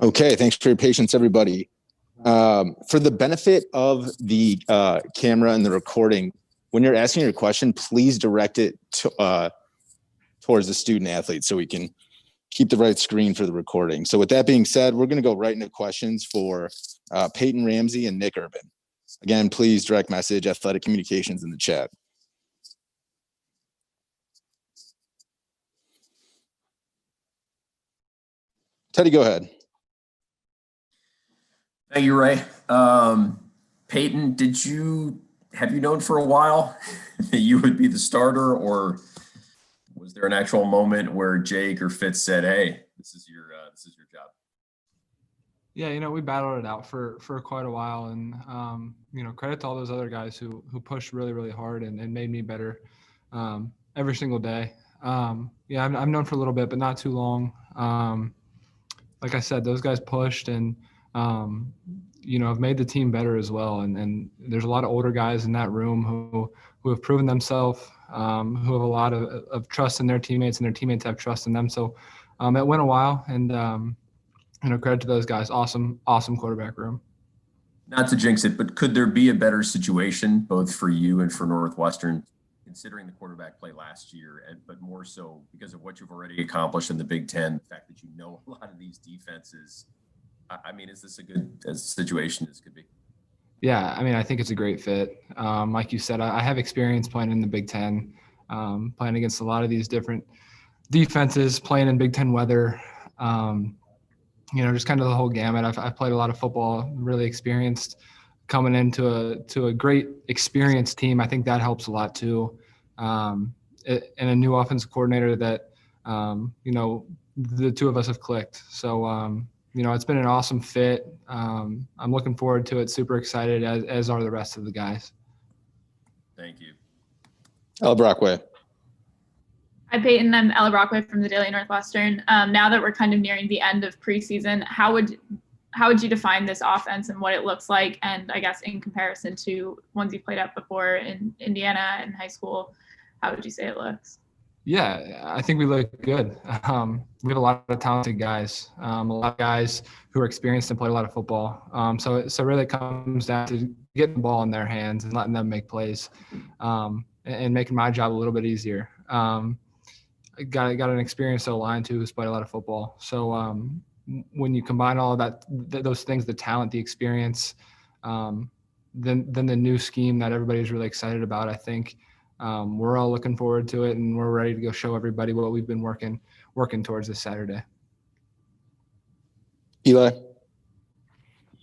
Okay, thanks for your patience, everybody. For the benefit of the camera and the recording, when you're asking your question, please direct it towards the student athlete so we can keep the right screen for the recording. So with that being said, we're going to go right into questions for Peyton Ramsey and Nik Urban. Again, please direct message Athletic Communications in the chat. Teddy, go ahead. Thank you, Ray. Peyton, have you known for a while that you would be the starter, or was there an actual moment where Jake or Fitz said, "Hey, this is your job"? Yeah, we battled it out for quite a while, and credit to all those other guys who pushed really, really hard and made me better every single day. I've known for a little bit, but not too long. Like I said, those guys pushed and have made the team better as well. And there's a lot of older guys in that room who have proven themselves, who have a lot of trust in their teammates, and their teammates have trust in them. So it went a while, and credit to those guys. Awesome quarterback room. Not to jinx it, but could there be a better situation both for you and for Northwestern, considering the quarterback play last year, but more so because of what you've already accomplished in the Big Ten, the fact that you know a lot of these defenses? I mean, is this a situation as could be? Yeah, I think it's a great fit. Like you said, I have experience playing in the Big Ten, playing against a lot of these different defenses, playing in Big Ten weather, just kind of the whole gamut. I've played a lot of football, really experienced. Coming into a great experienced team, I think that helps a lot too. And a new offensive coordinator that, the two of us have clicked. So, it's been an awesome fit. I'm looking forward to it. Super excited, as are the rest of the guys. Thank you. Ella Brockway. Hi, Peyton. I'm Ella Brockway from the Daily Northwestern. Now that we're kind of nearing the end of preseason, how would you define this offense and what it looks like? And I guess in comparison to ones you played at before in Indiana and high school, how would you say it looks? Yeah, I think we look good. We have a lot of talented guys, a lot of guys who are experienced and played a lot of football. So it really comes down to getting the ball in their hands and letting them make plays, and making my job a little bit easier. Got an experienced O-line too who's played a lot of football. So when you combine all of that, those things, the talent, the experience, then the new scheme that everybody's really excited about, I think we're all looking forward to it, and we're ready to go show everybody what we've been working towards this Saturday. Eli.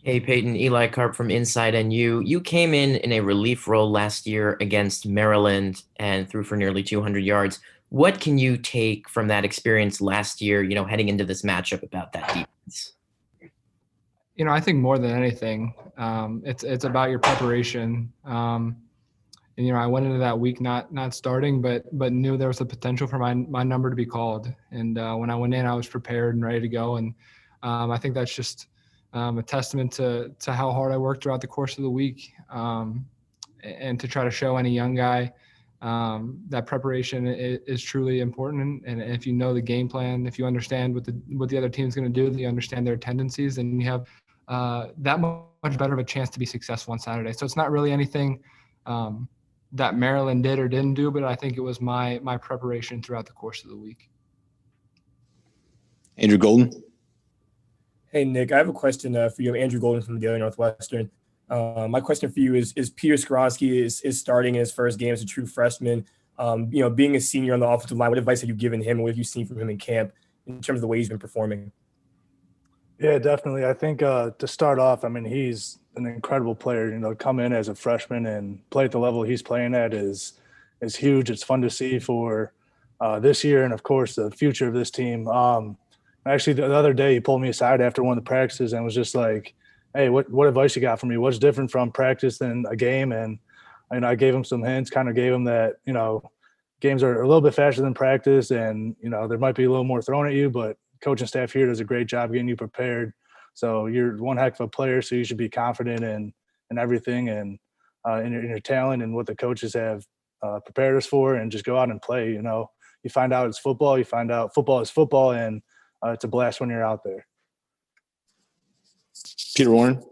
Hey, Peyton, Eli Karp from Inside NU. You came in a relief role last year against Maryland and threw for nearly 200 yards. What can you take from that experience last year, heading into this matchup about that defense? I think more than anything, it's about your preparation. And I went into that week not starting, but knew there was the potential for my number to be called. And when I went in, I was prepared and ready to go. And I think that's just a testament to how hard I worked throughout the course of the week, and to try to show any young guy that preparation is truly important. And if you know the game plan, if you understand what the other team's going to do, you understand their tendencies, and you have that much better of a chance to be successful on Saturday. So it's not really anything that Maryland did or didn't do, but I think it was my preparation throughout the course of the week. Andrew Golden. Hey, Nik, I have a question for you. I'm Andrew Golden from the Daily Northwestern. My question for you is Peter Skoronsky is starting in his first game as a true freshman. Being a senior on the offensive line, what advice have you given him, and what have you seen from him in camp in terms of the way he's been performing? Yeah, definitely. I think to start off, he's an incredible player. Come in as a freshman and play at the level he's playing at is huge. It's fun to see for this year and, of course, the future of this team. Actually, the other day he pulled me aside after one of the practices and was just like, hey, what advice you got for me? What's different from practice than a game? And I gave him some hints, kind of gave him that, games are a little bit faster than practice, and, there might be a little more thrown at you, but coaching staff here does a great job getting you prepared. So you're one heck of a player, so you should be confident in everything and in your talent and what the coaches have prepared us for, and just go out and play. You find out it's football. You find out football is football, and it's a blast when you're out there. Peter Warren.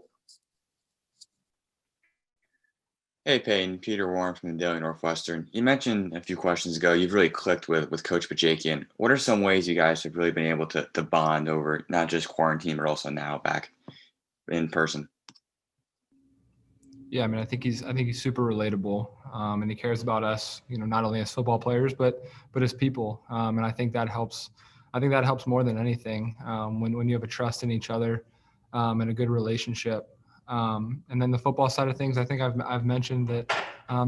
Hey, Peyton, Peter Warren from the Daily Northwestern. You mentioned a few questions ago you've really clicked with Coach Bajakian. What are some ways you guys have really been able to bond over not just quarantine, but also now back in person? Yeah, I mean, I think he's super relatable, and he cares about us, not only as football players, but as people. And I think that helps. I think that helps more than anything when you have a trust in each other and a good relationship. And then the football side of things, I think I've mentioned that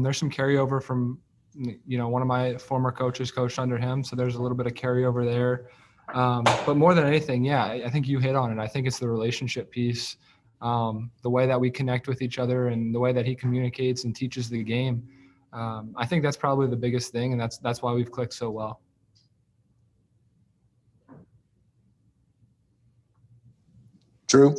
there's some carryover from, one of my former coaches coached under him, so there's a little bit of carryover there. But more than anything, yeah, I think you hit on it. I think it's the relationship piece. The way that we connect with each other and the way that he communicates and teaches the game. I think that's probably the biggest thing, and that's why we've clicked so well. Drew.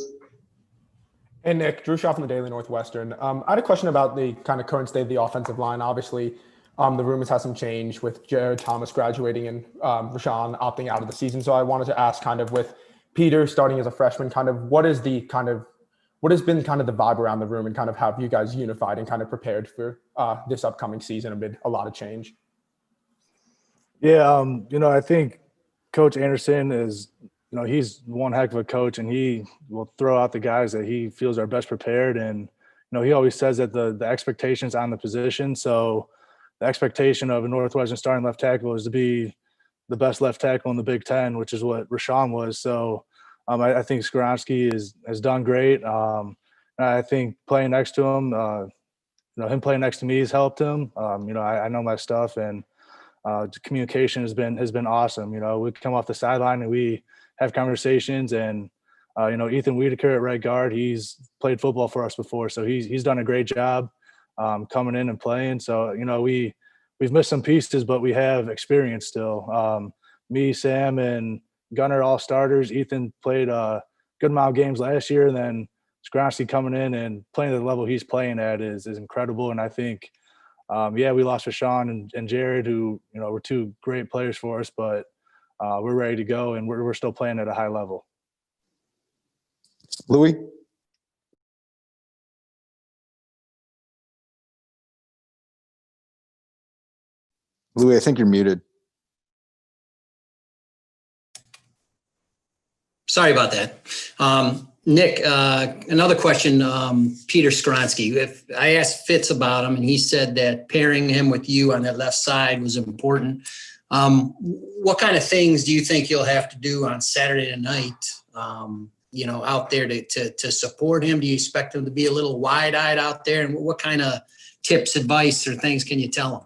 Hey, Nick. Drew Shaw from the Daily Northwestern. I had a question about the kind of current state of the offensive line. Obviously, the rumors has some change with Jared Thomas graduating and Rashawn opting out of the season. So I wanted to ask, kind of with Peter starting as a freshman, kind of what has been kind of the vibe around the room, and kind of how have you guys unified and kind of prepared for this upcoming season amid a lot of change? Yeah, I think Coach Anderson is, he's one heck of a coach, and he will throw out the guys that he feels are best prepared. And, he always says that the expectations on the position. So the expectation of a Northwestern starting left tackle is to be the best left tackle in the Big Ten, which is what Rashawn was. So I think Skoronsky has done great. I think playing next to him, him playing next to me has helped him. I know my stuff, and communication has been awesome. We come off the sideline and we have conversations, and Ethan Wiedeker at right guard, he's played football for us before, so he's done a great job coming in and playing. So we've missed some pieces, but we have experience still. Me, Sam, and Gunner all starters. Ethan played a good amount of games last year, and then Skoronsky coming in and playing at the level he's playing at is incredible. And I think, we lost Rashawn and Jared, who were two great players for us, but we're ready to go, and we're still playing at a high level. Louis. Louis, I think you're muted. Sorry about that. Nick, another question, Peter Skoronsky. If I asked Fitz about him, and he said that pairing him with you on that left side was important. What kind of things do you think you'll have to do on Saturday night, out there to support him? Do you expect him to be a little wide-eyed out there? And what kind of tips, advice, or things can you tell him?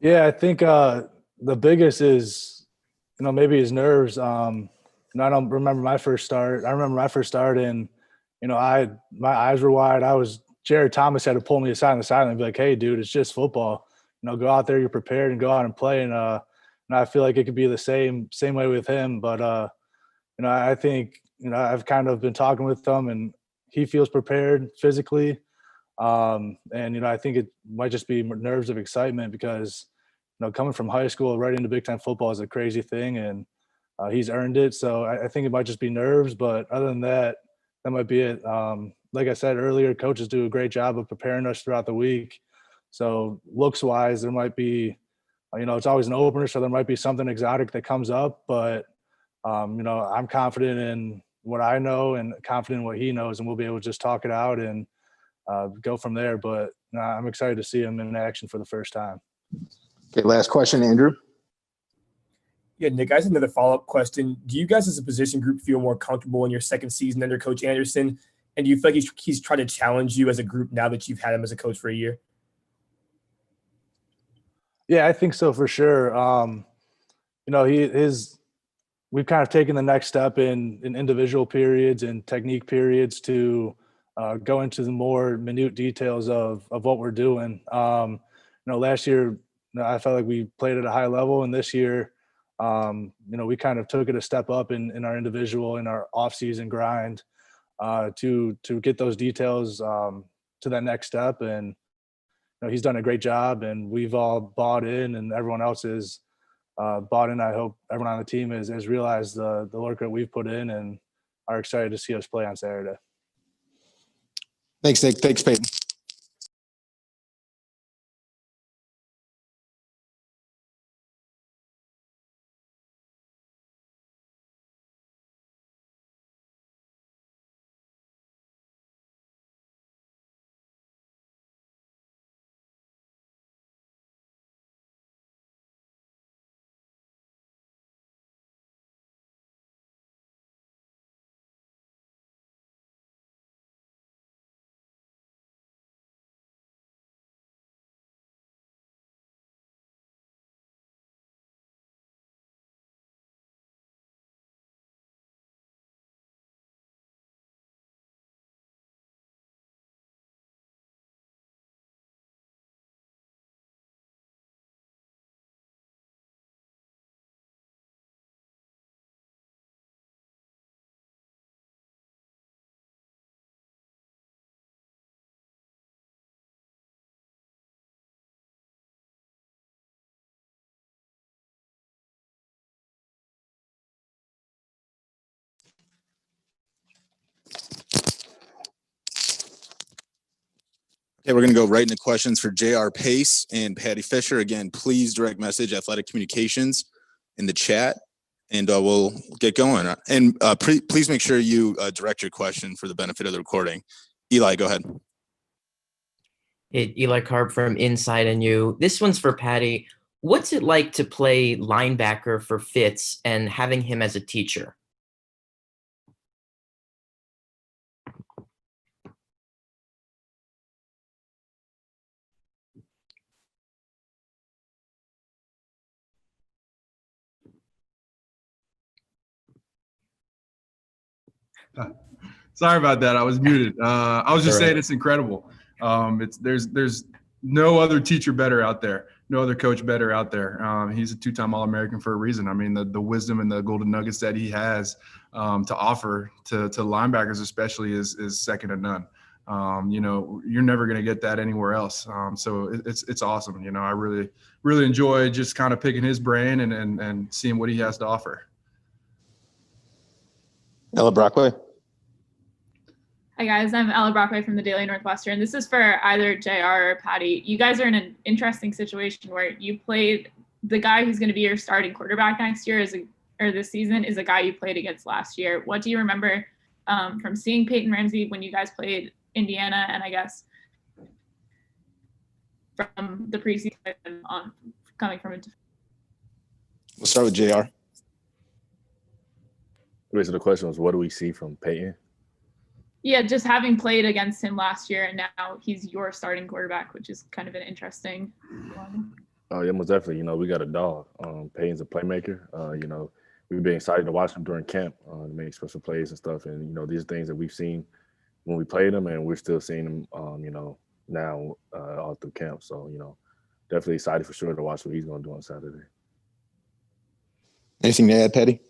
Yeah, I think the biggest is, maybe his nerves. I don't remember my first start. I remember my first start, and my eyes were wide. Jared Thomas had to pull me aside on the sideline and be like, "Hey, dude, it's just football. Go out there. You're prepared, and go out and play." And I feel like it could be the same way with him. But I think I've kind of been talking with him, and he feels prepared physically. And I think it might just be nerves of excitement because coming from high school right into Big Ten football is a crazy thing, and he's earned it. So I think it might just be nerves, but other than that, that might be it. Like I said earlier, coaches do a great job of preparing us throughout the week. So looks-wise, there might be, it's always an opener, so there might be something exotic that comes up. But, I'm confident in what I know and confident in what he knows, and we'll be able to just talk it out and go from there. But I'm excited to see him in action for the first time. Okay, last question, Andrew. Yeah, Nick, I have another follow-up question. Do you guys as a position group feel more comfortable in your second season under Coach Anderson? And do you feel like he's tried to challenge you as a group now that you've had him as a coach for a year? Yeah, I think so for sure. We've kind of taken the next step in individual periods and technique periods to go into the more minute details of what we're doing. Last year, I felt like we played at a high level, and this year, we kind of took it a step up in our individual, in our off-season grind to get those details to that next step. And he's done a great job, and we've all bought in, and everyone else is bought in. I hope everyone on the team has realized the work that we've put in and are excited to see us play on Saturday. Thanks, Nick. Thanks, Peyton. Okay, we're going to go right into questions for JR Pace and Paddy Fisher. Again, please direct message Athletic Communications in the chat, and we'll get going. And please make sure you direct your question for the benefit of the recording. Eli, go ahead. Hey, Eli Carp from Inside NU. This one's for Patty. What's it like to play linebacker for Fitz and having him as a teacher? Sorry about that. I was muted. I was just All right. saying it's incredible. There's no other teacher better out there. No other coach better out there. He's a two-time All-American for a reason. I mean, the wisdom and the golden nuggets that he has to offer to linebackers especially is second to none. You're never going to get that anywhere else. So it's awesome. I really enjoy just kind of picking his brain and seeing what he has to offer. Ella Brockway. Hi guys, I'm Ella Brockway from the Daily Northwestern. This is for either JR or Patty. You guys are in an interesting situation where you played the guy who's going to be your starting quarterback next year or this season is a guy you played against last year. What do you remember from seeing Peyton Ramsey when you guys played Indiana, and I guess from the preseason on coming from it? We'll start with JR. So the question was, what do we see from Peyton? Yeah, just having played against him last year, and now he's your starting quarterback, which is kind of an interesting one. Oh, yeah, most definitely. We got a dog. Peyton's a playmaker. We've been excited to watch him during camp to make special plays and stuff. And, these are things that we've seen when we played him, and we're still seeing him, now all through camp. So, definitely excited for sure to watch what he's going to do on Saturday. Anything to add, Patty?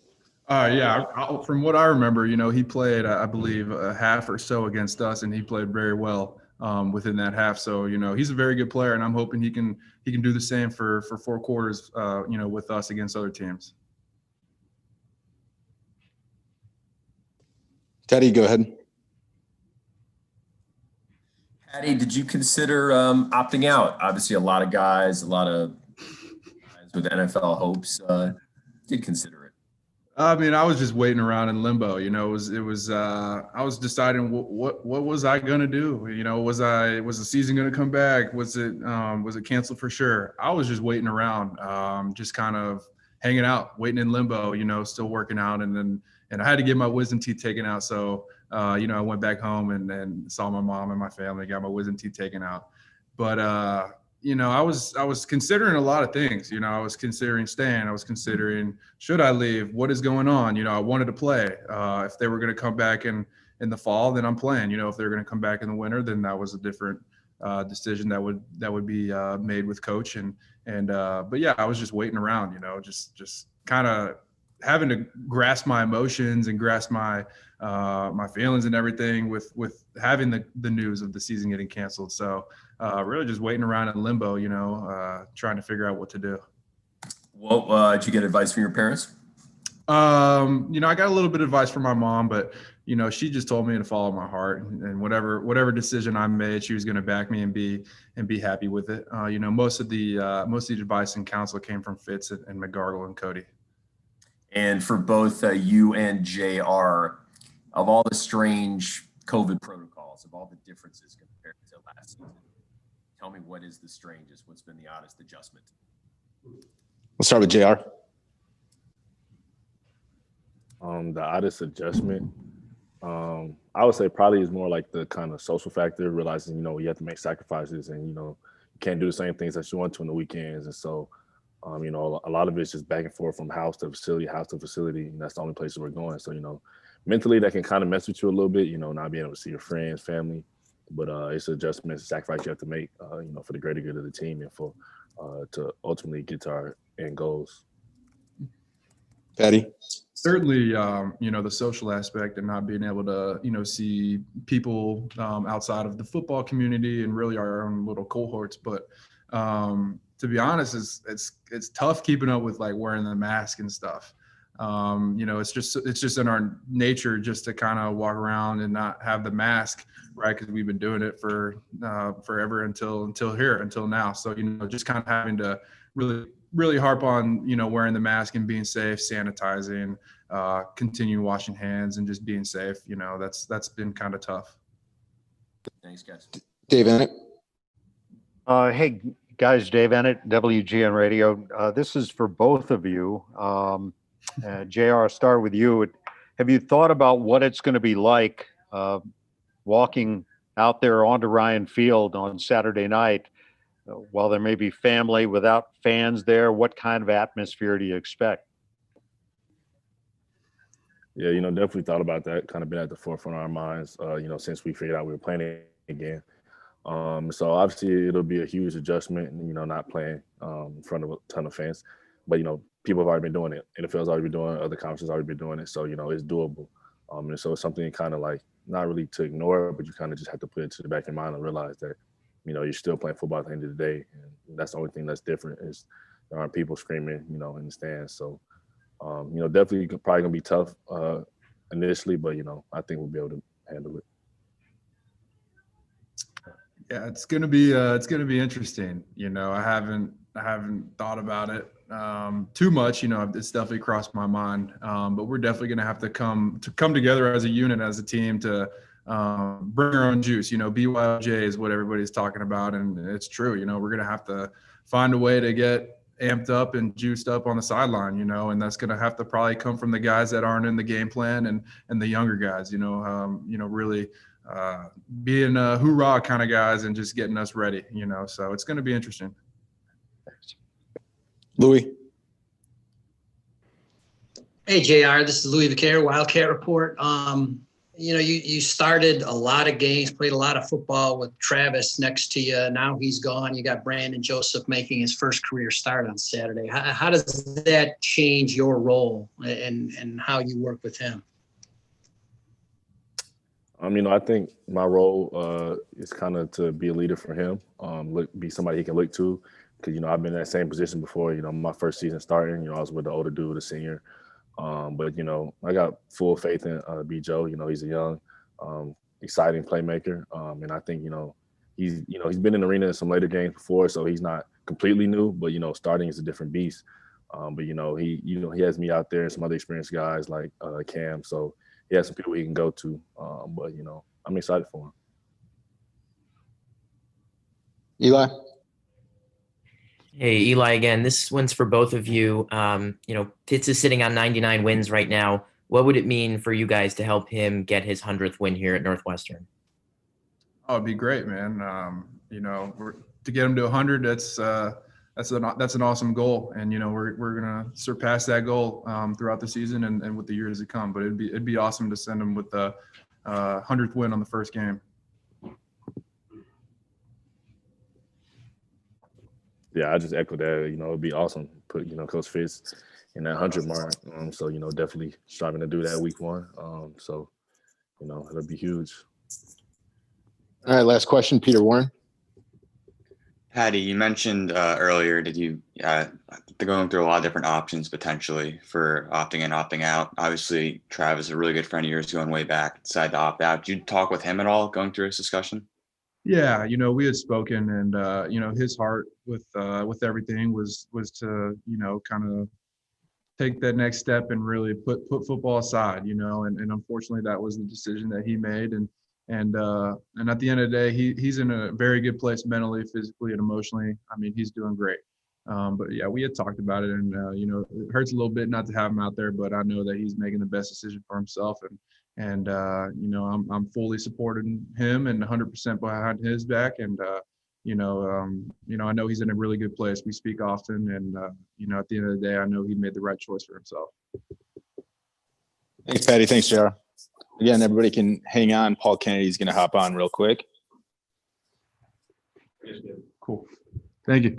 From what I remember, he played, I believe, a half or so against us, and he played very well within that half. So, he's a very good player, and I'm hoping he can do the same for 4 quarters, with us against other teams. Teddy, go ahead. Patty, did you consider opting out? Obviously, a lot of guys with NFL hopes did consider it. I mean, I was just waiting around in limbo. I was deciding what was I gonna do? Was the season gonna come back? Was it canceled for sure? I was just waiting around, just kind of hanging out, waiting in limbo. Still working out, and I had to get my wisdom teeth taken out. So, I went back home and saw my mom and my family, got my wisdom teeth taken out. But I was considering a lot of things. I was considering staying. I was considering, should I leave? What is going on? I wanted to play. If they were going to come back in the fall, then I'm playing. If they're going to come back in the winter, then that was a different decision that would be made with coach. But yeah, I was just waiting around. Just kind of having to grasp my emotions and grasp my feelings and everything with having the news of the season getting canceled. So really just waiting around in limbo, trying to figure out what to do. Well, did you get advice from your parents? I got a little bit of advice from my mom, but she just told me to follow my heart, and whatever decision I made, she was going to back me and be happy with it. Most of the advice and counsel came from Fitz and McGargle and Cody. And for both you and JR, of all the strange COVID protocols, of all the differences compared to last season, tell me what is the strangest? What's been the oddest adjustment? We'll start with JR. The oddest adjustment, I would say probably is more like the kind of social factor, realizing, you have to make sacrifices and, you can't do the same things that you want to on the weekends. And so, a lot of it's just back and forth from house to facility, and that's the only place that we're going. So, mentally that can kind of mess with you a little bit, not being able to see your friends, family, but it's an adjustment, it's a sacrifice you have to make, for the greater good of the team and for to ultimately get to our end goals. Paddy? Certainly, the social aspect and not being able to, see people outside of the football community and really our own little cohorts. But to be honest, it's tough keeping up with like wearing the mask and stuff. It's just in our nature just to kind of walk around and not have the mask, right? Because we've been doing it for forever until now. So just kind of having to really harp on wearing the mask and being safe, sanitizing, continue washing hands, and just being safe. That's been kind of tough. Thanks, guys. Dave Ennett. Hey guys, Dave Ennett, WGN Radio. This is for both of you. JR, I'll start with you. Have you thought about what it's going to be like walking out there onto Ryan Field on Saturday night? While there may be family without fans there, what kind of atmosphere do you expect? Yeah, definitely thought about that. Kind of been at the forefront of our minds, since we figured out we were playing again. So obviously it'll be a huge adjustment, not playing in front of a ton of fans. But, people have already been doing it. NFL's already been doing it. Other conferences already been doing it. So, it's doable. And so it's something kind of like not really to ignore, but you kind of just have to put it to the back of your mind and realize that, you're still playing football at the end of the day. And that's the only thing that's different is there aren't people screaming, in the stands. So, definitely probably going to be tough initially, but, I think we'll be able to handle it. Yeah, it's gonna be interesting. I haven't thought about it too much. It's definitely crossed my mind. But we're definitely gonna have to come together as a unit, as a team, to bring our own juice. BYOJ is what everybody's talking about, and it's true. We're gonna have to find a way to get amped up and juiced up on the sideline. And that's gonna have to probably come from the guys that aren't in the game plan and the younger guys. Really. Being hoorah kind of guys and just getting us ready, so it's going to be interesting. Louis. Hey, JR, this is Louis Vaquer, Wildcat Report. You started a lot of games, played a lot of football with Travis next to you. Now he's gone. You got Brandon Joseph making his first career start on Saturday. How does that change your role and how you work with him? I think my role is kind of to be a leader for him, be somebody he can look to, because, I've been in that same position before. My first season starting, I was with the older dude, the senior. But, I got full faith in B. Joe. He's a young, exciting playmaker. And I think, he's been in the arena in some later games before, so he's not completely new, but, starting is a different beast. But, he has me out there and some other experienced guys like Cam. So he has some people he can go to. But, I'm excited for him. Eli? Hey, Eli again. This one's for both of you. Pitts is sitting on 99 wins right now. What would it mean for you guys to help him get his 100th win here at Northwestern? Oh, it'd be great, man. To get him to 100, that's an awesome goal, and we're gonna surpass that goal throughout the season and with the years to come. But it'd be awesome to send him with the 100th win on the first game. Yeah, I just echo that. It'd be awesome. Put Coach Fitz in that 100 mark. So definitely striving to do that week one. So it'll be huge. All right, last question, Peter Warren. Patty, you mentioned earlier that they're going through a lot of different options potentially for opting in, opting out. Obviously, Trav is a really good friend of yours going way back, decided to opt out. Did you talk with him at all going through this discussion? Yeah, we had spoken, and his heart with everything was to kind of take that next step and really put football aside, and unfortunately that was the decision that he made, and at the end of the day, he's in a very good place mentally, physically, and emotionally. I mean, he's doing great. But yeah, we had talked about it, and it hurts a little bit not to have him out there, but I know that he's making the best decision for himself, and I'm fully supporting him and 100% behind his back, and I know he's in a really good place. We speak often, and at the end of the day, I know he made the right choice for himself. Thanks, Patty. Thanks, JR. Again, everybody can hang on. Paul Kennedy's going to hop on real quick. Cool. Thank you.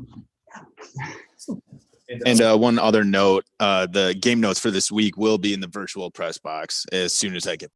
And one other note, the game notes for this week will be in the virtual press box as soon as I get